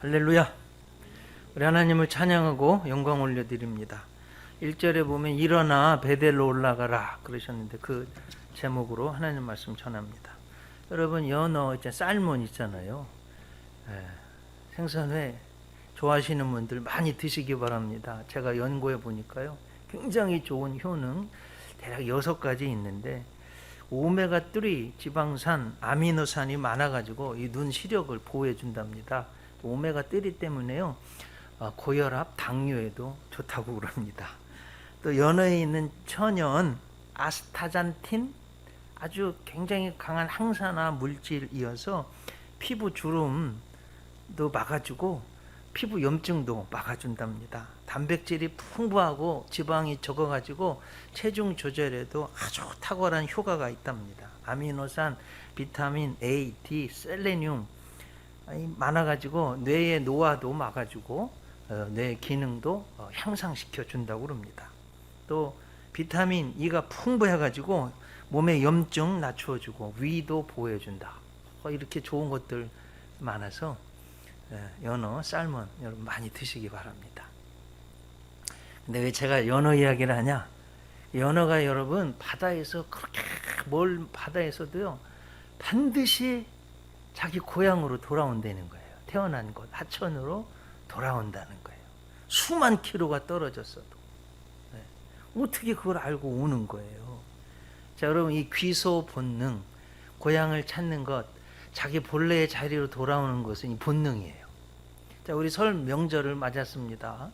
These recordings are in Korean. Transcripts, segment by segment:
할렐루야. 우리 하나님을 찬양하고 영광 올려드립니다. 1절에 보면 일어나 베델로 올라가라 그러셨는데 그 제목으로 하나님 말씀 전합니다. 여러분 연어 이제 쌀몬 있잖아요. 생선회 좋아하시는 분들 많이 드시기 바랍니다. 제가 연구해 보니까요, 굉장히 좋은 효능 대략 6가지 있는데 오메가3 지방산, 아미노산이 많아가지고 이 눈 시력을 보호해 준답니다. 오메가3 때문에요, 고혈압, 당뇨에도 좋다고 그럽니다. 또 연어에 있는 천연 아스타잔틴, 아주 굉장히 강한 항산화 물질이어서 피부 주름도 막아주고 피부 염증도 막아준답니다. 단백질이 풍부하고 지방이 적어가지고 체중 조절에도 아주 탁월한 효과가 있답니다. 아미노산, 비타민 A, D, 셀레늄 많아가지고 뇌의 노화도 막아주고 뇌 기능도 향상시켜 준다고 합니다. 또 비타민 E가 풍부해가지고 몸의 염증 낮춰주고 위도 보호해준다. 이렇게 좋은 것들 많아서 연어, 쌀몬 여러분 많이 드시기 바랍니다. 근데 왜 제가 연어 이야기를 하냐? 연어가 여러분 바다에서 그렇게 멀 바다에서도요 반드시 자기 고향으로 돌아온다는 거예요. 태어난 곳 하천으로 돌아온다는 거예요. 수만 킬로가 떨어졌어도. 어떻게 그걸 알고 오는 거예요? 자, 여러분 이 귀소 본능, 고향을 찾는 것, 자기 본래의 자리로 돌아오는 것은 이 본능이에요. 자, 우리 설 명절을 맞았습니다.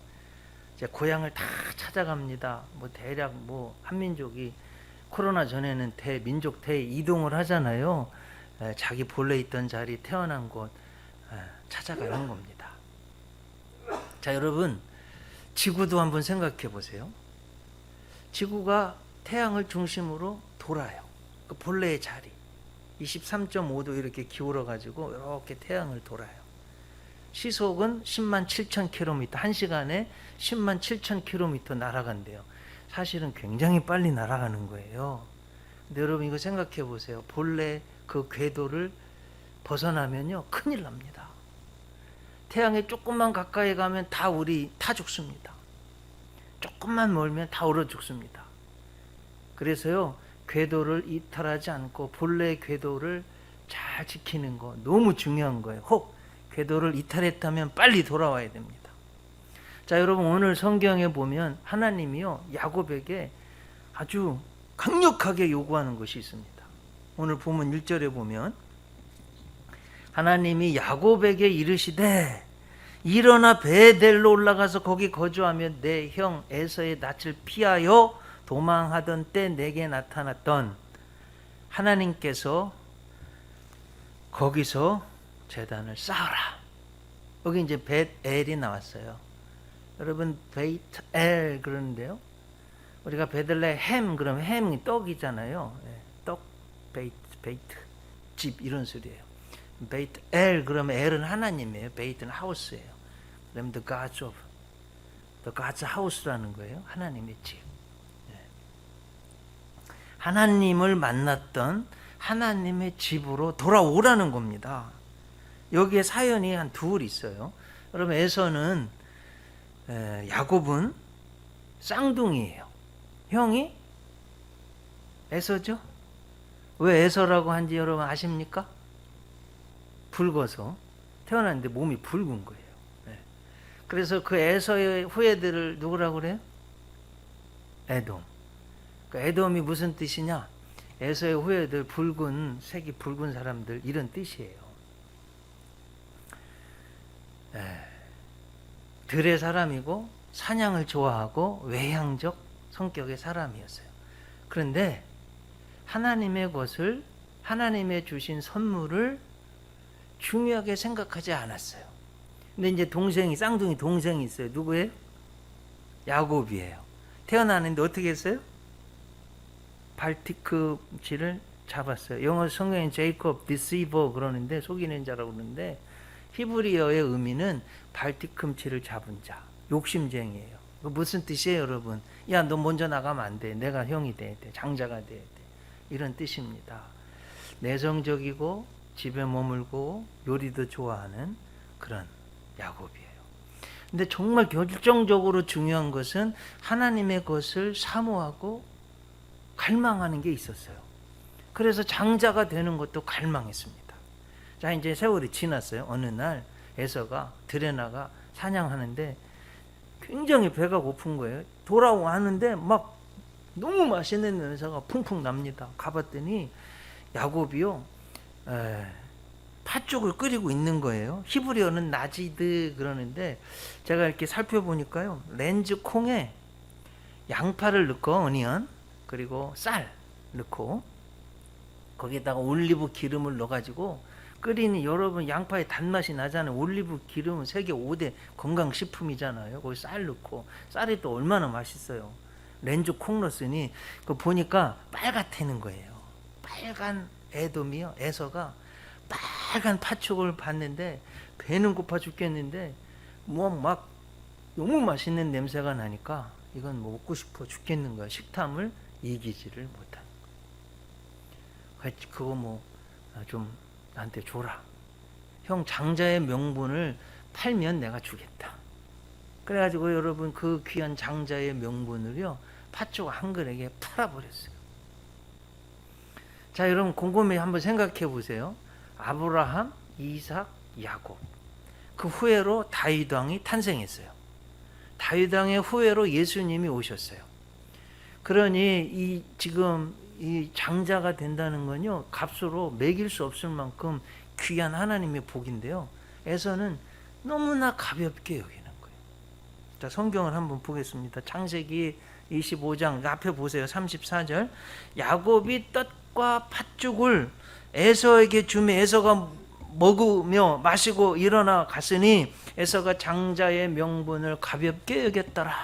이제 고향을 다 찾아갑니다. 대략 한민족이 코로나 전에는 대민족 대이동을 하잖아요. 자기 본래 있던 자리, 태어난 곳 찾아가는 겁니다. 자, 여러분 지구도 한번 생각해 보세요. 지구가 태양을 중심으로 돌아요. 그 본래의 자리 23.5도 이렇게 기울어 가지고 이렇게 태양을 돌아요. 시속은 10만 7천 킬로미터, 1시간에 10만 7천 킬로미터 날아간대요. 사실은 굉장히 빨리 날아가는 거예요. 근데 여러분 이거 생각해 보세요. 본래 그 궤도를 벗어나면요 큰일 납니다. 태양에 조금만 가까이 가면 우리 다 죽습니다. 조금만 멀면 다 얼어 죽습니다. 그래서요 궤도를 이탈하지 않고 본래 궤도를 잘 지키는 거 너무 중요한 거예요. 혹 궤도를 이탈했다면 빨리 돌아와야 됩니다. 자, 여러분 오늘 성경에 보면 하나님이요 야곱에게 아주 강력하게 요구하는 것이 있습니다. 오늘 보면 1절에 보면 하나님이 야곱에게 이르시되 일어나 베델로 올라가서 거기 거주하며 내 형 에서의 낯을 피하여 도망하던 때 내게 나타났던 하나님께서 거기서 제단을 쌓아라. 여기 이제 벳엘이 나왔어요. 여러분 베이트엘 그러는데요, 우리가 베들레헴 그러면 햄이 떡이잖아요. 떡, 베이트 집 이런 소리예요. 베이트엘 그러면 엘은 하나님이에요. 베이트는 하우스예요. 그러면 the God's house라는 거예요. 하나님의 집. 하나님을 만났던 하나님의 집으로 돌아오라는 겁니다. 여기에 사연이 한 둘 있어요. 여러분 에서는 야곱은 쌍둥이에요. 형이 에서죠. 왜 에서라고 한지 여러분 아십니까? 붉어서 태어났는데 몸이 붉은 거예요. 그래서 그 에서의 후예들을 누구라고 그래요? 에돔. 에돔이 무슨 뜻이냐? 에서의 후예들, 색이 붉은 사람들 이런 뜻이에요. 들의 사람이고 사냥을 좋아하고 외향적 성격의 사람이었어요. 그런데 하나님의 것을, 하나님의 주신 선물을 중요하게 생각하지 않았어요. 근데 이제 쌍둥이 동생이 있어요. 누구예요? 야곱이에요. 태어나는데 어떻게 했어요? 발티크질을 잡았어요. 영어 성경엔 제이콥 디시버 그러는데 속이는 자라고 그러는데 히브리어의 의미는 발뒤꿈치를 잡은 자, 욕심쟁이에요. 무슨 뜻이에요, 여러분? 야, 너 먼저 나가면 안 돼. 내가 형이 돼야 돼. 장자가 돼야 돼. 이런 뜻입니다. 내성적이고 집에 머물고 요리도 좋아하는 그런 야곱이에요. 근데 정말 결정적으로 중요한 것은 하나님의 것을 사모하고 갈망하는 게 있었어요. 그래서 장자가 되는 것도 갈망했습니다. 자, 이제 세월이 지났어요. 어느 날 에서가 들에 나가 사냥하는데 굉장히 배가 고픈 거예요. 돌아오는데 막 너무 맛있는 냄새가 풍풍 납니다. 가봤더니 야곱이요, 팥죽을 끓이고 있는 거예요. 히브리어는 나지드 그러는데 제가 이렇게 살펴보니까요, 렌즈 콩에 양파를 넣고 어니언 그리고 쌀 넣고 거기에다가 올리브 기름을 넣어가지고 끓이니, 여러분 양파의 단맛이 나잖아요. 올리브 기름은 세계 5대 건강식품이잖아요. 거기 쌀 넣고, 쌀이 또 얼마나 맛있어요. 렌즈 콩 넣었으니 그 보니까 빨갛다는 거예요. 빨간 에돔이요, 에서가 빨간 팥죽을 봤는데 배는 고파 죽겠는데 뭐 막 너무 맛있는 냄새가 나니까 이건 뭐 먹고 싶어 죽겠는 거야. 식탐을 이기지를 못한 거야. 그거 뭐 좀 나한테 줘라. 형 장자의 명분을 팔면 내가 주겠다. 그래가지고 여러분 그 귀한 장자의 명분을요, 팥죽 한 그릇에 팔아버렸어요. 자, 여러분 곰곰이 한번 생각해 보세요. 아브라함, 이삭, 야곱. 그 후회로 다윗 왕이 탄생했어요. 다윗 왕의 후회로 예수님이 오셨어요. 그러니 지금 이 장자가 된다는 건요, 값으로 매길 수 없을 만큼 귀한 하나님의 복인데요, 에서는 너무나 가볍게 여기는 거예요. 자, 성경을 한번 보겠습니다. 창세기 25장 앞에 보세요. 34절. 야곱이 떡과 팥죽을 에서에게 주며 에서가 먹으며 마시고 일어나 갔으니 에서가 장자의 명분을 가볍게 여겼더라.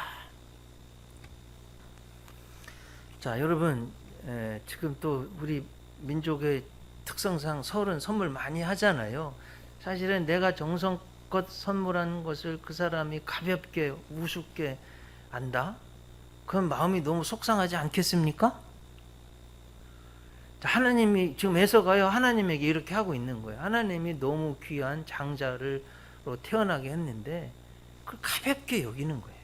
자, 여러분, 지금 또 우리 민족의 특성상 설은 선물 많이 하잖아요. 사실은 내가 정성껏 선물한 것을 그 사람이 가볍게 우습게 안다? 그럼 마음이 너무 속상하지 않겠습니까? 하나님이 지금 에서가요, 하나님에게 이렇게 하고 있는 거예요. 하나님이 너무 귀한 장자로 태어나게 했는데 그걸 가볍게 여기는 거예요.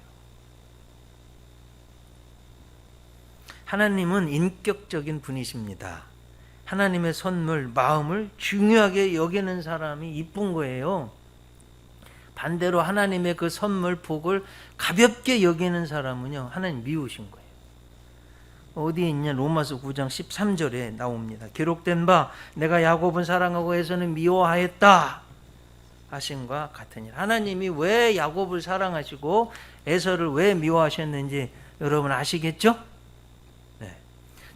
하나님은 인격적인 분이십니다. 하나님의 선물, 마음을 중요하게 여기는 사람이 이쁜 거예요. 반대로 하나님의 그 선물, 복을 가볍게 여기는 사람은요, 하나님 미우신 거예요. 어디에 있냐? 로마서 9장 13절에 나옵니다. 기록된 바 내가 야곱은 사랑하고 에서는 미워하였다 하신과 같으니, 하나님이 왜 야곱을 사랑하시고 에서를 왜 미워하셨는지 여러분 아시겠죠? 네.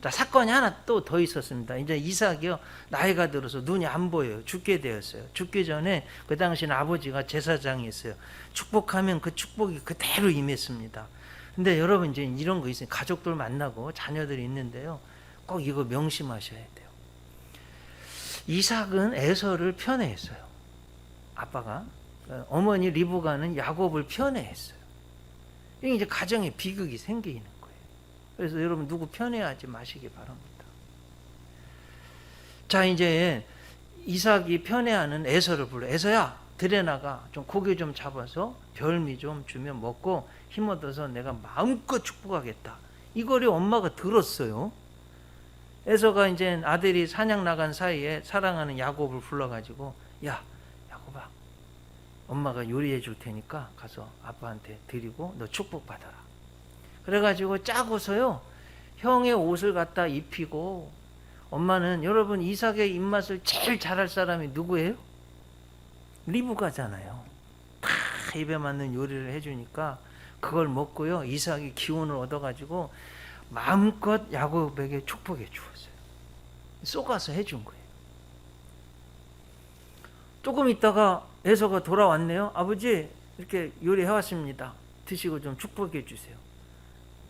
자, 사건이 하나 또 더 있었습니다. 이제 이삭이요, 나이가 들어서 눈이 안 보여요. 죽게 되었어요. 죽기 전에 그 당시는 아버지가 제사장이었어요. 축복하면 그 축복이 그대로 임했습니다. 근데 여러분 이제 이런 거 있어요. 가족들 만나고 자녀들이 있는데요, 꼭 이거 명심하셔야 돼요. 이삭은 에서를 편애했어요. 아빠가, 어머니 리브가는 야곱을 편애했어요. 이게 이제 가정에 비극이 생기는 거예요. 그래서 여러분 누구 편애하지 마시기 바랍니다. 자, 이제 이삭이 편애하는 에서를 불러. 에서야, 들에 나가 좀 고기 좀 잡아서 별미 좀 주면 먹고 힘 얻어서 내가 마음껏 축복하겠다. 이거를 엄마가 들었어요. 에서가 이제 아들이 사냥 나간 사이에 사랑하는 야곱을 불러가지고, 야, 야곱아, 엄마가 요리해 줄 테니까 가서 아빠한테 드리고 너 축복 받아라. 그래가지고 짜고서요, 형의 옷을 갖다 입히고, 엄마는, 여러분 이삭의 입맛을 제일 잘할 사람이 누구예요? 리브가잖아요. 다 입에 맞는 요리를 해주니까 그걸 먹고요, 이삭이 기운을 얻어가지고 마음껏 야곱에게 축복해 주었어요. 쏘가서 해준 거예요. 조금 있다가 에서가 돌아왔네요. 아버지, 이렇게 요리해 왔습니다. 드시고 좀 축복해 주세요.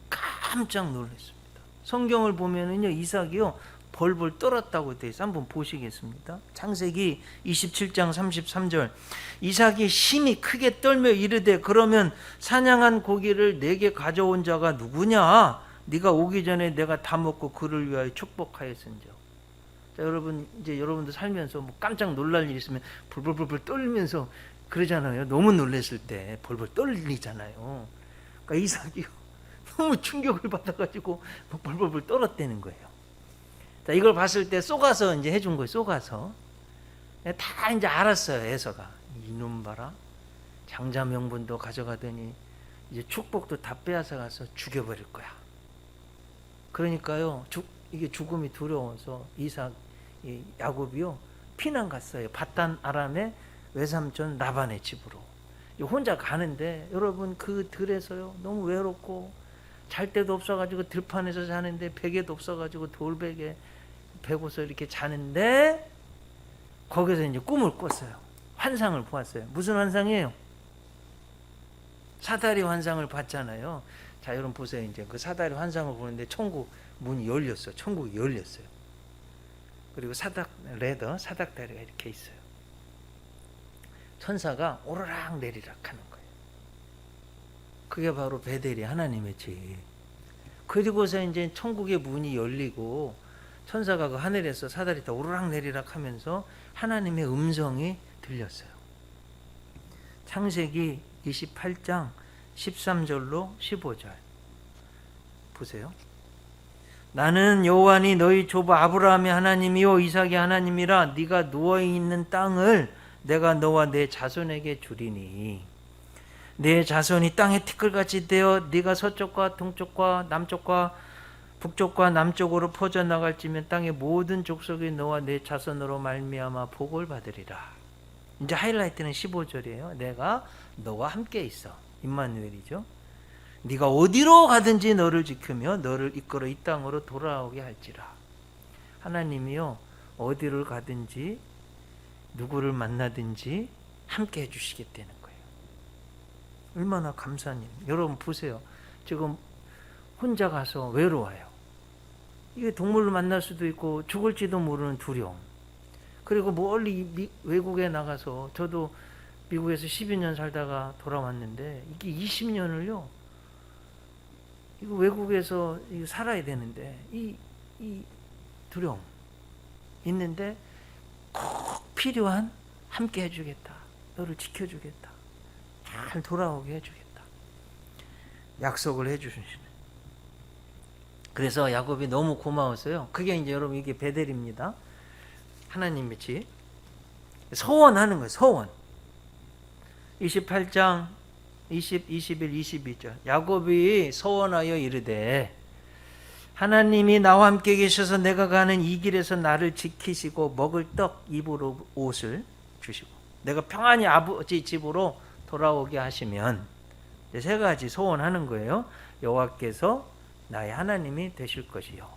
깜짝 놀랐습니다. 성경을 보면은요, 이삭이요 벌벌 떨었다고 되어 있어요. 한번 보시겠습니다. 창세기 27장 33절. 이삭이 심히 크게 떨며 이르되, 그러면 사냥한 고기를 내게 가져온 자가 누구냐? 네가 오기 전에 내가 다 먹고 그를 위하여 축복하였은즉. 자, 여러분, 이제 여러분도 살면서 뭐 깜짝 놀랄 일 있으면 불불불 떨면서 그러잖아요. 너무 놀랐을 때 벌벌 떨리잖아요. 그러니까 이삭이 너무 충격을 받아가지고 막 벌벌 떨었다는 거예요. 자, 이걸 봤을 때 쏘가서 이제 해준 거예요. 쏘가서 다 이제 알았어요. 에서가 이놈 봐라. 장자 명분도 가져가더니 이제 축복도 다 빼앗아 가서 죽여버릴 거야. 그러니까요, 이게 죽음이 두려워서 이삭, 야곱이요 피난 갔어요. 밧단 아람의 외삼촌 라반의 집으로. 혼자 가는데 여러분 그 들에서요 너무 외롭고 잘 데도 없어가지고 들판에서 자는데 베개도 없어가지고 돌베개 베고서 이렇게 자는데 거기서 이제 꿈을 꿨어요. 환상을 보았어요. 무슨 환상이에요? 사다리 환상을 봤잖아요. 자, 여러분 보세요. 이제 그 사다리 환상을 보는데 천국 문이 열렸어요. 천국이 열렸어요. 그리고 사닥다리가 이렇게 있어요. 천사가 오르락 내리락 하는 거예요. 그게 바로 베델이 하나님의 집. 그리고서 이제 천국의 문이 열리고 천사가 그 하늘에서 사다리 다 오르락 내리락 하면서 하나님의 음성이 들렸어요. 창세기 28장 13절로 15절 보세요. 나는 여호와니 너희 조부 아브라함의 하나님이요 이삭의 하나님이라. 네가 누워있는 땅을 내가 너와 내 자손에게 주리니 내 자손이 땅의 티끌같이 되어 네가 서쪽과 동쪽과 남쪽과 북쪽과 남쪽으로 퍼져나갈지면 땅의 모든 족속이 너와 내 자손으로 말미암아 복을 받으리라. 이제 하이라이트는 15절이에요. 내가 너와 함께 있어. 임마누엘이죠. 네가 어디로 가든지 너를 지키며 너를 이끌어 이 땅으로 돌아오게 할지라. 하나님이요 어디를 가든지 누구를 만나든지 함께 해주시겠다는 거예요. 얼마나 감사한 일. 여러분 보세요. 지금 혼자 가서 외로워요. 이게 동물을 만날 수도 있고 죽을지도 모르는 두려움. 그리고 멀리 외국에 나가서 저도 미국에서 12년 살다가 돌아왔는데 이게 20년을요 이거 외국에서 살아야 되는데 이 두려움 있는데 꼭 필요한 함께 해주겠다. 너를 지켜주겠다. 잘 돌아오게 해주겠다. 약속을 해주시는. 그래서 야곱이 너무 고마웠어요. 그게 이제 여러분 이게 베델입니다. 하나님의 집. 서원하는 거예요. 서원. 28장 20, 21, 22절. 야곱이 서원하여 이르되 하나님이 나와 함께 계셔서 내가 가는 이 길에서 나를 지키시고 먹을 떡 입으로 옷을 주시고 내가 평안히 아버지 집으로 돌아오게 하시면 세 가지 소원하는 거예요. 여호와께서 나의 하나님이 되실 것이요.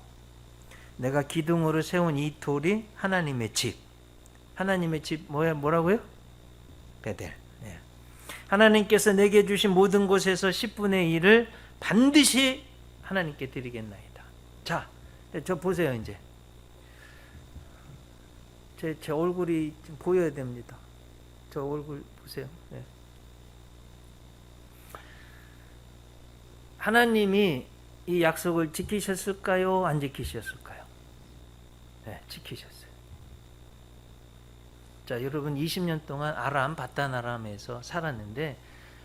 내가 기둥으로 세운 이 돌이 하나님의 집. 하나님의 집 뭐라고요? 베델. 네. 하나님께서 내게 주신 모든 곳에서 10분의 1을 반드시 하나님께 드리겠나이다. 자, 저 보세요 이제. 제 얼굴이 좀 보여야 됩니다. 저 얼굴 보세요. 네. 하나님이 이 약속을 지키셨을까요? 안 지키셨을까요? 네, 지키셨어요. 자, 여러분 20년 동안 밧단 아람에서 살았는데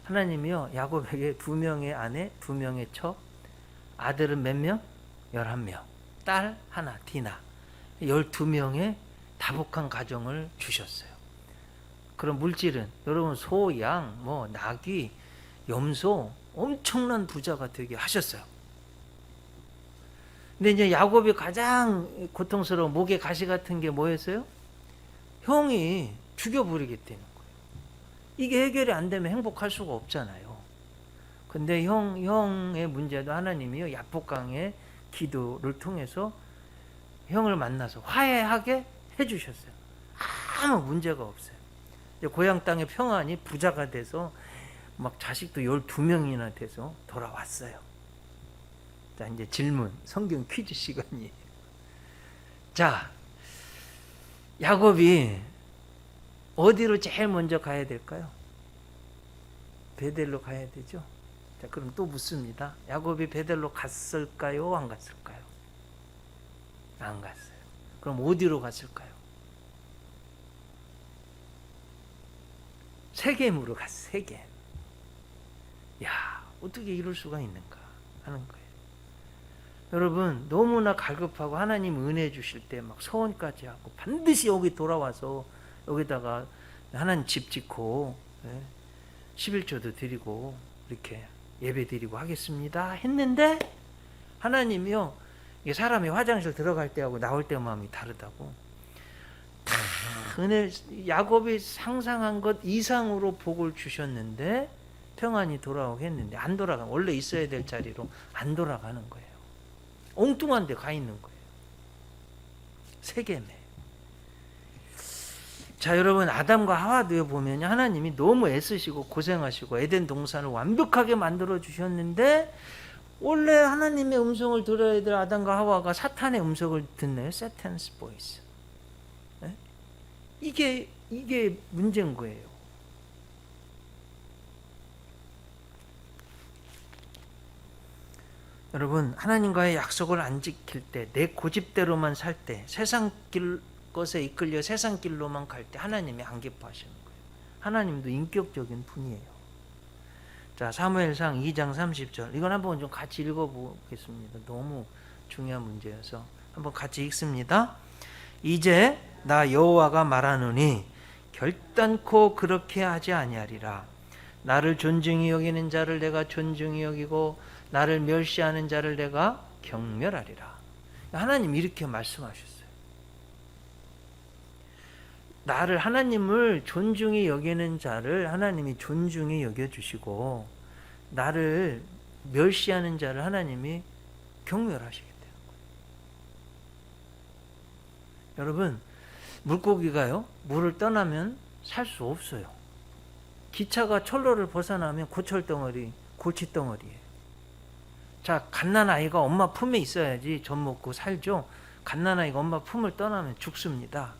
하나님이요 야곱에게 2명의 아내, 2명의 첩, 아들은 몇 명? 11명, 딸 하나, 디나, 12명의 다복한 가정을 주셨어요. 그럼 물질은 여러분 소, 양, 나귀, 염소 엄청난 부자가 되게 하셨어요. 근데 이제 야곱이 가장 고통스러운 목에 가시 같은 게 뭐였어요? 형이 죽여버리겠다는 거예요. 이게 해결이 안 되면 행복할 수가 없잖아요. 근데 형의 문제도 하나님이요 약복강의 기도를 통해서 형을 만나서 화해하게 해주셨어요. 아무 문제가 없어요. 이제 고향 땅의 평안이 부자가 돼서 막 자식도 12명이나 돼서 돌아왔어요. 자, 이제 질문, 성경 퀴즈 시간이에요. 자, 야곱이 어디로 제일 먼저 가야 될까요? 베델로 가야 되죠. 자, 그럼 또 묻습니다. 야곱이 베델로 갔을까요? 안 갔을까요? 안 갔어요. 그럼 어디로 갔을까요? 세겜으로 갔어. 세겜. 야, 어떻게 이럴 수가 있는가 하는 거예요. 여러분, 너무나 갈급하고 하나님 은혜 주실 때 막 서원까지 하고 반드시 여기 돌아와서 여기다가 하나님 집 짓고 11조도 드리고 이렇게 예배 드리고 하겠습니다 했는데, 하나님이요, 이게 사람이 화장실 들어갈 때하고 나올 때 마음이 다르다고. 다 은혜, 야곱이 상상한 것 이상으로 복을 주셨는데 평안이 돌아오게 했는데 안 돌아가. 원래 있어야 될 자리로 안 돌아가는 거예요. 엉뚱한 데 가 있는 거예요. 세겜에. 자, 여러분, 아담과 하와도 보면 하나님이 너무 애쓰시고 고생하시고 에덴 동산을 완벽하게 만들어 주셨는데, 원래 하나님의 음성을 들어야 될 아담과 하와가 사탄의 음성을 듣네요. Satan's voice. 이게 문제인 거예요. 여러분, 하나님과의 약속을 안 지킬 때, 내 고집대로만 살 때, 세상 것에 이끌려 세상 길로만 갈 때 하나님이 안 기뻐하시는 거예요. 하나님도 인격적인 분이에요. 자, 사무엘상 2장 30절. 이건 한번 좀 같이 읽어보겠습니다. 너무 중요한 문제여서 한번 같이 읽습니다. 이제 나 여호와가 말하노니 결단코 그렇게 하지 아니하리라. 나를 존중히 여기는 자를 내가 존중히 여기고 나를 멸시하는 자를 내가 경멸하리라. 하나님 이렇게 말씀하셨어요. 나를, 하나님을 존중히 여기는 자를 하나님이 존중히 여겨주시고 나를 멸시하는 자를 하나님이 경멸하시겠다는 거예요. 여러분, 물고기가요, 물을 떠나면 살 수 없어요. 기차가 철로를 벗어나면 고철덩어리, 골칫덩어리예요. 자, 갓난아이가 엄마 품에 있어야지 젖 먹고 살죠. 갓난아이가 엄마 품을 떠나면 죽습니다.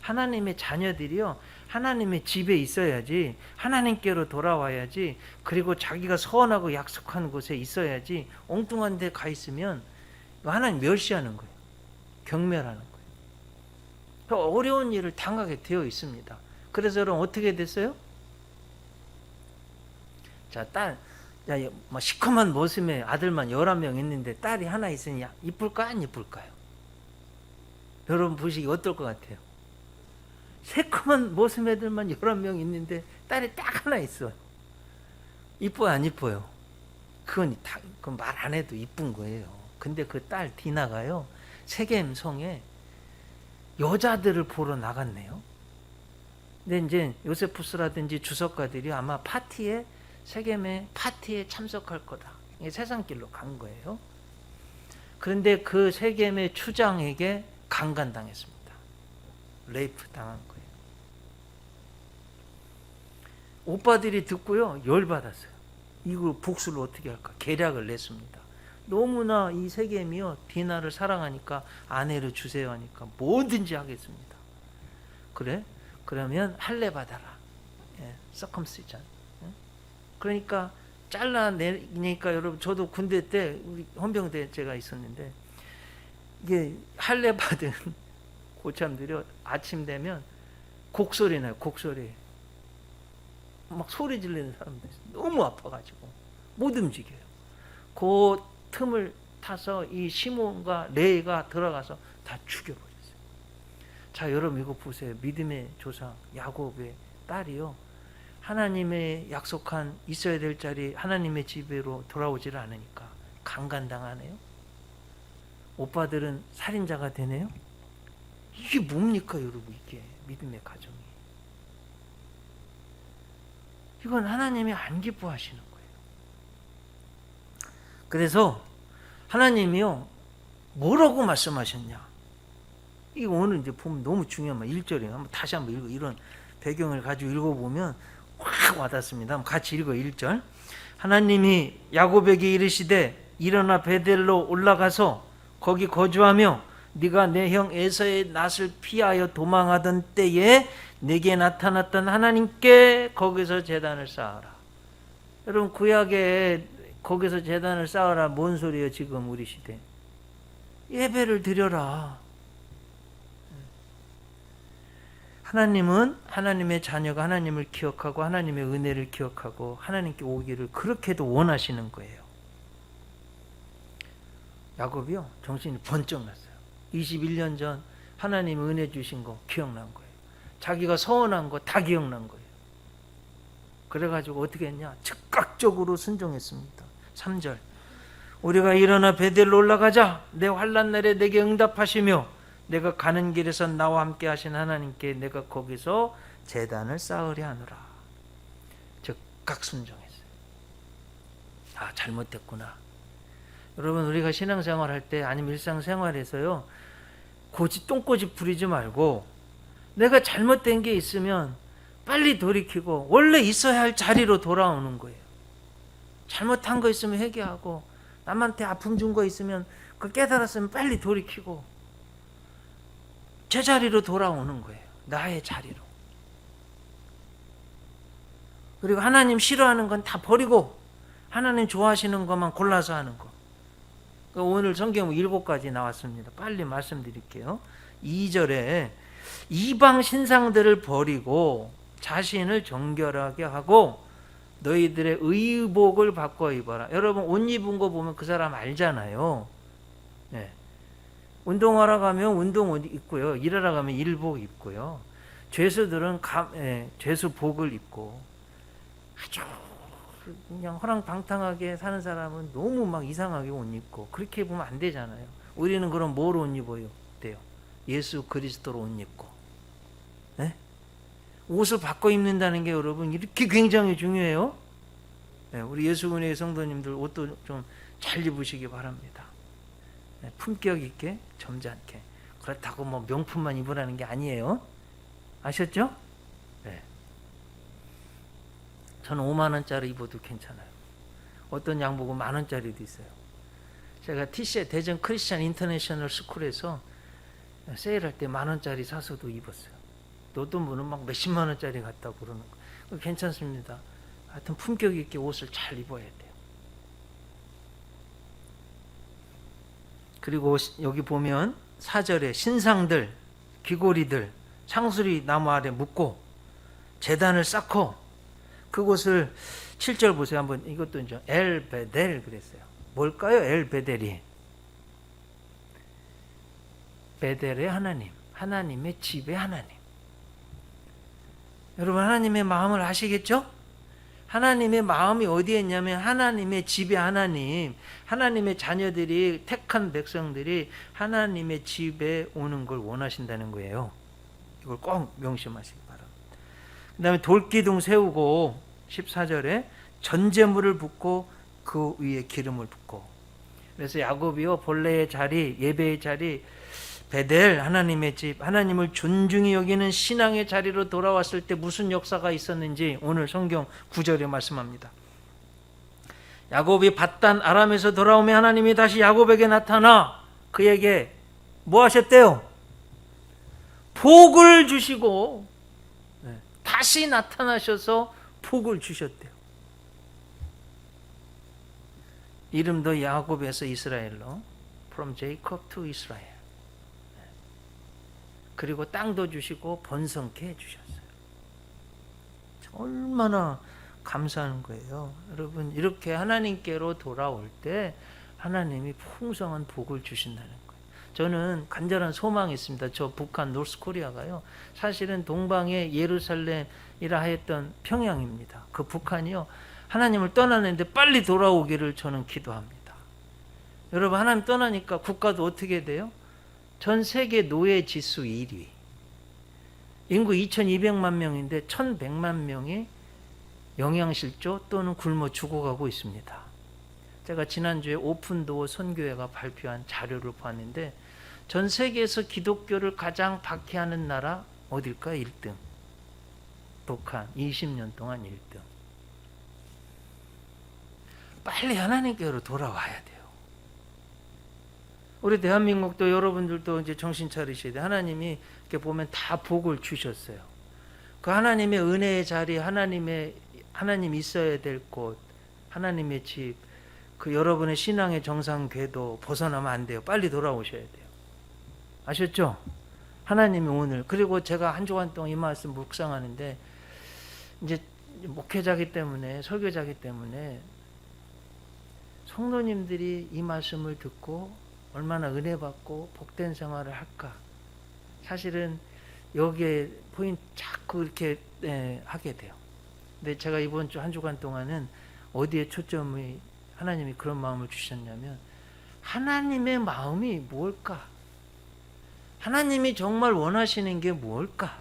하나님의 자녀들이요, 하나님의 집에 있어야지, 하나님께로 돌아와야지, 그리고 자기가 서원하고 약속한 곳에 있어야지, 엉뚱한 데 가 있으면 하나님 멸시하는 거예요. 경멸하는 거예요. 어려운 일을 당하게 되어 있습니다. 그래서 여러분 어떻게 됐어요? 자, 딸, 시커먼 모습의 아들만 11명 있는데 딸이 하나 있으니 이쁠까 안 이쁠까요? 여러분 보시기 어떨 것 같아요? 새콤한 모습 애들만 11명 있는데 딸이 딱 하나 있어요. 이뻐요 안 이뻐요? 그건 말 안 해도 이쁜 거예요. 근데 그 딸 디나가요, 세겜 성에 여자들을 보러 나갔네요. 근데 이제 요세푸스라든지 주석가들이 아마 세겜의 파티에 참석할 거다. 세상길로 간 거예요. 그런데 그 세겜의 추장에게 강간당했습니다. 레이프 당한 거예요. 오빠들이 듣고요, 열받았어요. 이거 복수를 어떻게 할까? 계략을 냈습니다. 너무나 이 세겜이요, 디나를 사랑하니까 아내를 주세요 하니까 뭐든지 하겠습니다. 그래? 그러면 할례 받아라. 서컴시전. 그러니까 잘라내니까, 여러분, 저도 군대 때 우리 헌병대 제가 있었는데, 이게 할례 받은 고참들이 아침 되면 곡소리 나요. 곡소리. 막 소리 지르는 사람들 너무 아파가지고 못 움직여요. 그 틈을 타서 이 시몬과 레이가 들어가서 다 죽여버렸어요. 자, 여러분 이거 보세요. 믿음의 조상 야곱의 딸이요, 하나님의 약속한 있어야 될 자리 하나님의 집으로 돌아오질 않으니까 강간당하네요. 오빠들은 살인자가 되네요. 이게 뭡니까 여러분? 이게 믿음의 가정이. 이건 하나님이 안 기뻐하시는 거예요. 그래서 하나님이요, 뭐라고 말씀하셨냐? 이거 오늘 이제 보면 너무 중요한 말, 1절에 한번 다시 한번 읽어. 이런 배경을 가지고 읽어보면 확 와닿습니다. 한번 같이 읽어. 1절. 하나님이 야곱에게 이르시되 일어나 베델로 올라가서 거기 거주하며 네가 내 형 에서의 낯을 피하여 도망하던 때에 내게 나타났던 하나님께 거기서 제단을 쌓아라. 여러분, 구약에 거기서 제단을 쌓아라 뭔 소리예요? 지금 우리 시대 예배를 드려라. 하나님은 하나님의 자녀가 하나님을 기억하고 하나님의 은혜를 기억하고 하나님께 오기를 그렇게도 원하시는 거예요. 야곱이요, 정신이 번쩍 났어요. 21년 전 하나님 은혜 주신 거 기억난 거예요. 자기가 서운한 거 다 기억난 거예요. 그래가지고 어떻게 했냐? 즉각적으로 순종했습니다. 3절, 우리가 일어나 베델로 올라가자. 내 환난 날에 내게 응답하시며 내가 가는 길에서 나와 함께 하신 하나님께 내가 거기서 제단을 쌓으려 하노라. 즉각 순종했어요. 아, 잘못됐구나. 여러분, 우리가 신앙생활 할 때 아니면 일상생활에서요, 똥꼬집 부리지 말고 내가 잘못된 게 있으면 빨리 돌이키고 원래 있어야 할 자리로 돌아오는 거예요. 잘못한 거 있으면 회개하고 남한테 아픔 준 거 있으면 그 깨달았으면 빨리 돌이키고 제자리로 돌아오는 거예요. 나의 자리로. 그리고 하나님 싫어하는 건 다 버리고 하나님 좋아하시는 것만 골라서 하는 거. 오늘 성경 7가지 나왔습니다. 빨리 말씀드릴게요. 2절에 이방 신상들을 버리고 자신을 정결하게 하고 너희들의 의복을 바꿔 입어라. 여러분, 옷 입은 거 보면 그 사람 알잖아요. 네. 운동하러 가면 운동옷 입고요. 일하러 가면 일복 입고요. 죄수들은 죄수복을 입고 아주 그냥 허랑방탕하게 사는 사람은 너무 막 이상하게 옷 입고 그렇게 보면 안 되잖아요. 우리는 그럼 뭐로 옷 입어요? 돼요. 예수 그리스도로 옷 입고. 네? 옷을 바꿔 입는다는 게 여러분 이렇게 굉장히 중요해요. 네, 우리 예수은혜의 성도님들 옷도 좀 잘 입으시기 바랍니다. 네, 품격 있게, 점잖게. 그렇다고 뭐 명품만 입으라는 게 아니에요. 아셨죠? 네. 저는 5만 원짜리 입어도 괜찮아요. 어떤 양복은 1만 원짜리도 있어요. 제가 TC에 대전 크리스찬 인터내셔널 스쿨에서 세일할 때 1만 원짜리 사서도 입었어요. 또 어떤 분은 막 몇십만 원짜리 갔다고 그러는 거. 괜찮습니다. 하여튼 품격 있게 옷을 잘 입어야 돼요. 그리고 여기 보면 4절에 신상들, 귀고리들, 상수리 나무 아래 묻고 제단을 쌓고 그곳을 7절 보세요. 한번 이것도 이제 엘베델 그랬어요. 뭘까요? 엘베델이. 베델의 하나님, 하나님의 집의 하나님. 여러분, 하나님의 마음을 아시겠죠? 하나님의 마음이 어디에 있냐면 하나님의 집의 하나님, 하나님의 자녀들이, 택한 백성들이 하나님의 집에 오는 걸 원하신다는 거예요. 이걸 꼭 명심하시기 바랍니다. 그 다음에 돌기둥 세우고 14절에 전제물을 붓고 그 위에 기름을 붓고. 그래서 야곱이요, 본래의 자리, 예배의 자리, 베델, 하나님의 집, 하나님을 존중히 여기는 신앙의 자리로 돌아왔을 때 무슨 역사가 있었는지 오늘 성경 9절에 말씀합니다. 야곱이 밧단 아람에서 돌아오며 하나님이 다시 야곱에게 나타나 그에게 뭐 하셨대요? 복을 주시고 다시 나타나셔서 복을 주셨대요. 이름도 야곱에서 이스라엘로, From Jacob to Israel. 그리고 땅도 주시고 번성케 해주셨어요. 얼마나 감사한 거예요. 여러분, 이렇게 하나님께로 돌아올 때 하나님이 풍성한 복을 주신다는 거예요. 저는 간절한 소망이 있습니다. 저 북한 노스코리아가요, 사실은 동방의 예루살렘이라 하였던 평양입니다. 그 북한이요, 하나님을 떠나는데 빨리 돌아오기를 저는 기도합니다. 여러분, 하나님 떠나니까 국가도 어떻게 돼요? 전 세계 노예 지수 1위. 인구 2200만 명인데 1100만 명이 영양실조 또는 굶어 죽어가고 있습니다. 제가 지난주에 오픈도어 선교회가 발표한 자료를 봤는데 전 세계에서 기독교를 가장 박해하는 나라 어딜까? 1등. 북한. 20년 동안 1등. 빨리 하나님께로 돌아와야 돼요. 우리 대한민국도 여러분들도 이제 정신 차리셔야 돼요. 하나님이 이렇게 보면 다 복을 주셨어요. 그 하나님의 은혜의 자리, 하나님 있어야 될 곳, 하나님의 집, 그 여러분의 신앙의 정상 궤도 벗어나면 안 돼요. 빨리 돌아오셔야 돼요. 아셨죠? 하나님이 오늘, 그리고 제가 한 주간 동안 이 말씀 묵상하는데, 이제 목회자기 때문에, 설교자기 때문에 성도님들이 이 말씀을 듣고 얼마나 은혜 받고 복된 생활을 할까, 사실은 여기에 포인트 자꾸 이렇게 하게 돼요. 근데 제가 이번 주 한 주간 동안은 어디에 초점이, 하나님이 그런 마음을 주셨냐면, 하나님의 마음이 뭘까? 하나님이 정말 원하시는 게 뭘까?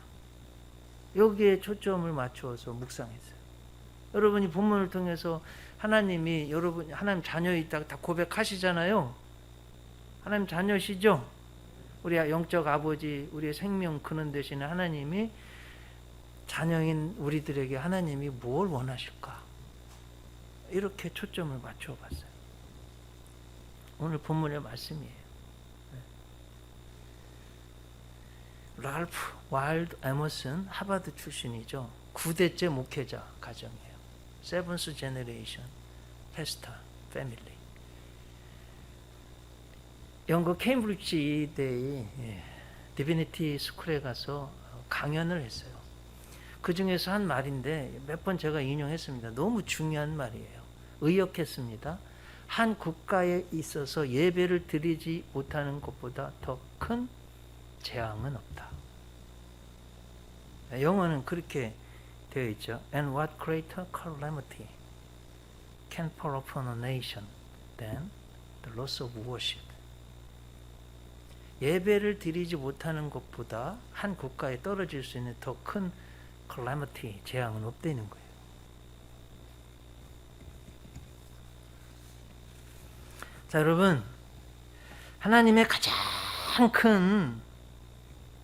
여기에 초점을 맞추어서 묵상했어요. 여러분이 본문을 통해서 하나님이, 여러분 하나님 자녀이다 다 고백하시잖아요. 하나님 자녀시죠? 우리 영적 아버지, 우리의 생명 근원 되시는 하나님이 자녀인 우리들에게 하나님이 뭘 원하실까? 이렇게 초점을 맞춰 봤어요. 오늘 본문의 말씀이에요. 랄프 와일드 에머슨, 하버드 출신이죠. 9대째 목회자 가정이에요. 세븐스 제너레이션 패스터 패밀리. 영국 케임브리지 대의 디비니티 스쿨에 가서 강연을 했어요. 그 중에서 한 말인데 몇 번 제가 인용했습니다. 너무 중요한 말이에요. 의역했습니다. 한 국가에 있어서 예배를 드리지 못하는 것보다 더 큰 재앙은 없다. 영어는 그렇게 되어 있죠. And what greater calamity can fall upon a nation than the loss of worship. 예배를 드리지 못하는 것보다 한 국가에 떨어질 수 있는 더 큰 calamity, 재앙은 없다는 거예요. 자, 여러분, 하나님의 가장 큰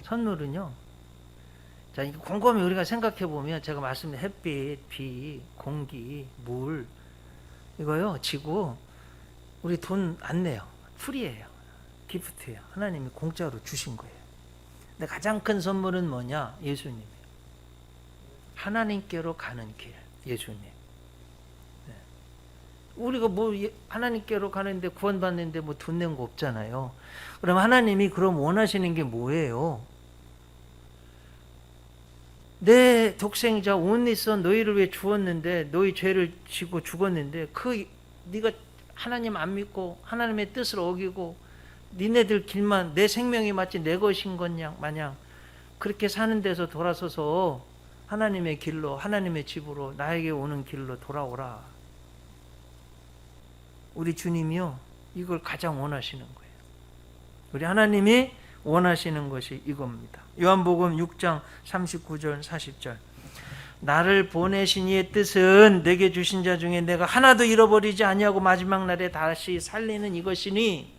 선물은요, 자, 이거 곰곰이 우리가 생각해 보면, 제가 말씀드린 햇빛, 비, 공기, 물, 이거요, 지구, 우리 돈 안 내요. 프리예요. 기프트예요. 하나님이 공짜로 주신 거예요. 근데 가장 큰 선물은 뭐냐? 예수님이에요. 하나님께로 가는 길, 예수님. 네. 우리가 뭐 하나님께로 가는데, 구원받는데 뭐 돈 낸 거 없잖아요. 그럼 하나님이 그럼 원하시는 게 뭐예요? 내 독생자 온리선 너희를 위해 주었는데, 너희 죄를 지고 죽었는데, 네가 하나님 안 믿고 하나님의 뜻을 어기고 니네들 길만, 내 생명이 마치 내 것인 것 마냥 그렇게 사는 데서 돌아서서 하나님의 길로, 하나님의 집으로, 나에게 오는 길로 돌아오라. 우리 주님이요, 이걸 가장 원하시는 거예요. 우리 하나님이 원하시는 것이 이겁니다. 요한복음 6장 39절 40절. 나를 보내신 이의 뜻은 내게 주신 자 중에 내가 하나도 잃어버리지 아니하고 마지막 날에 다시 살리는 이것이니,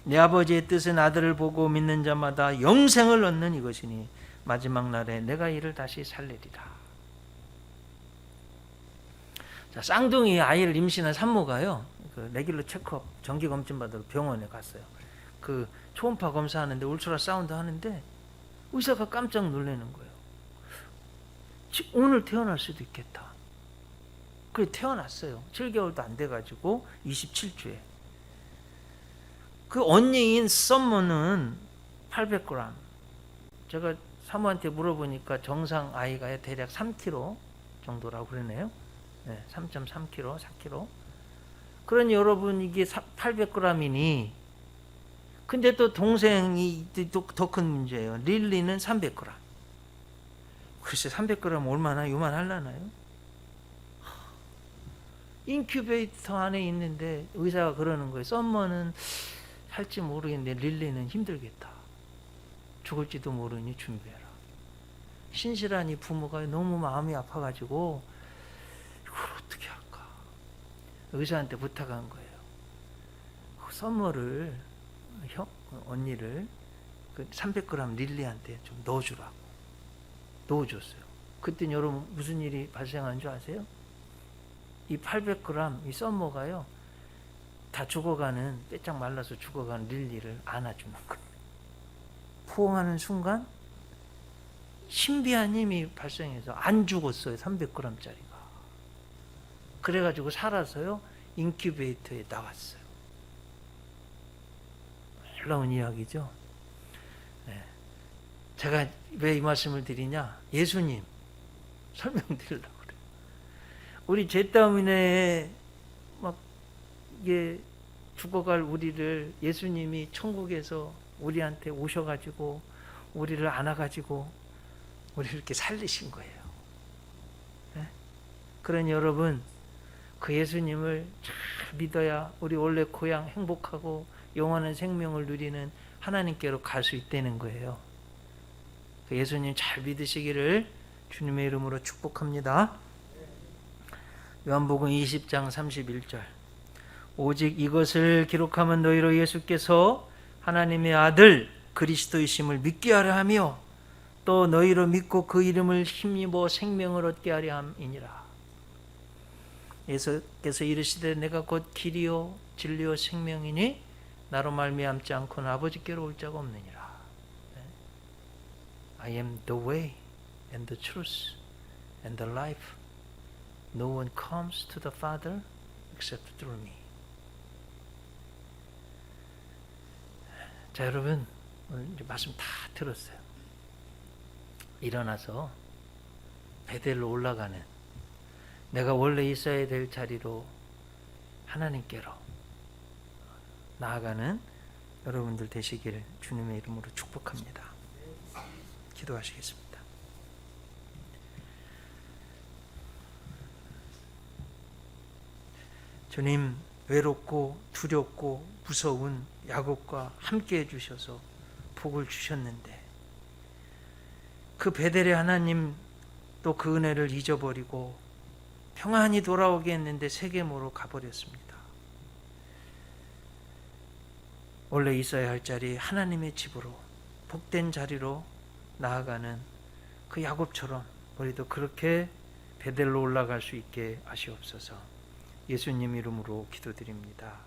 내 아버지의 뜻은 아들을 보고 믿는 자마다 영생을 얻는 이것이니 마지막 날에 내가 이를 다시 살리리라. 자, 쌍둥이 아이를 임신한 산모가요, 그 레귤러 체크업, 정기 검진 받으러 병원에 갔어요. 그 초음파 검사하는데, 울트라 사운드 하는데 의사가 깜짝 놀라는 거예요. 오늘 태어날 수도 있겠다. 그래 태어났어요. 7개월도 안 돼가지고 27주에. 그 언니인 썸머는 800g. 제가 사모한테 물어보니까 정상 아이가 대략 3kg 정도라고 그러네요. 네, 3.3kg, 4kg. 그러니 여러분, 이게 800g이니, 근데 또 동생이 더 큰 문제예요. 릴리는 300g. 글쎄 300g 얼마나 요만하려나요? 인큐베이터 안에 있는데 의사가 그러는 거예요. 썸머는 할지 모르겠는데 릴리는 힘들겠다. 죽을지도 모르니 준비해라. 신실한 이 부모가 너무 마음이 아파가지고 이걸 어떻게 할까? 의사한테 부탁한 거예요. 썸머를, 언니를 그 300g 릴리한테 좀 넣어주라고. 넣어줬어요. 그때 여러분 무슨 일이 발생한 줄 아세요? 이 800g 이 썸머가요, 다 죽어가는, 빼짝 말라서 죽어가는 릴리를 안아주는 거예요. 포옹하는 순간 신비한 힘이 발생해서 안 죽었어요. 300g짜리가. 그래가지고 살아서요, 인큐베이터에 나왔어요. 놀라운 이야기죠. 네. 제가 왜 이 말씀을 드리냐? 예수님 설명드리려고 그래요. 우리 죄 때문에 막 이게 죽어갈 우리를 예수님이 천국에서 우리한테 오셔가지고 우리를 안아가지고 우리를 이렇게 살리신 거예요. 네? 그러니 여러분, 그 예수님을 잘 믿어야 우리 원래 고향 행복하고 영원한 생명을 누리는 하나님께로 갈 수 있다는 거예요. 그 예수님 잘 믿으시기를 주님의 이름으로 축복합니다. 요한복음 20장 31절. 오직 이것을 기록하면 너희로 예수께서 하나님의 아들 그리스도이심을 믿게 하려 하며 또 너희로 믿고 그 이름을 힘입어 생명을 얻게 하려 함이니라. 예수께서 이르시되 내가 곧 길이요 진리요 생명이니 나로 말미암지 않고는 아버지께로 올 자가 없느니라. I am the way and the truth and the life. No one comes to the Father except through me. 자, 여러분, 오늘 이제 말씀 다 들었어요. 일어나서 베델로 올라가는, 내가 원래 있어야 될 자리로 하나님께로 나아가는 여러분들 되시길 주님의 이름으로 축복합니다. 기도하시겠습니다. 주님, 외롭고 두렵고 무서운 야곱과 함께 해주셔서 복을 주셨는데 그 베델의 하나님 또 그 은혜를 잊어버리고 평안히 돌아오게 했는데 세겜으로 가버렸습니다. 원래 있어야 할 자리, 하나님의 집으로, 복된 자리로 나아가는 그 야곱처럼 우리도 그렇게 베델로 올라갈 수 있게 하시옵소서. 예수님 이름으로 기도드립니다.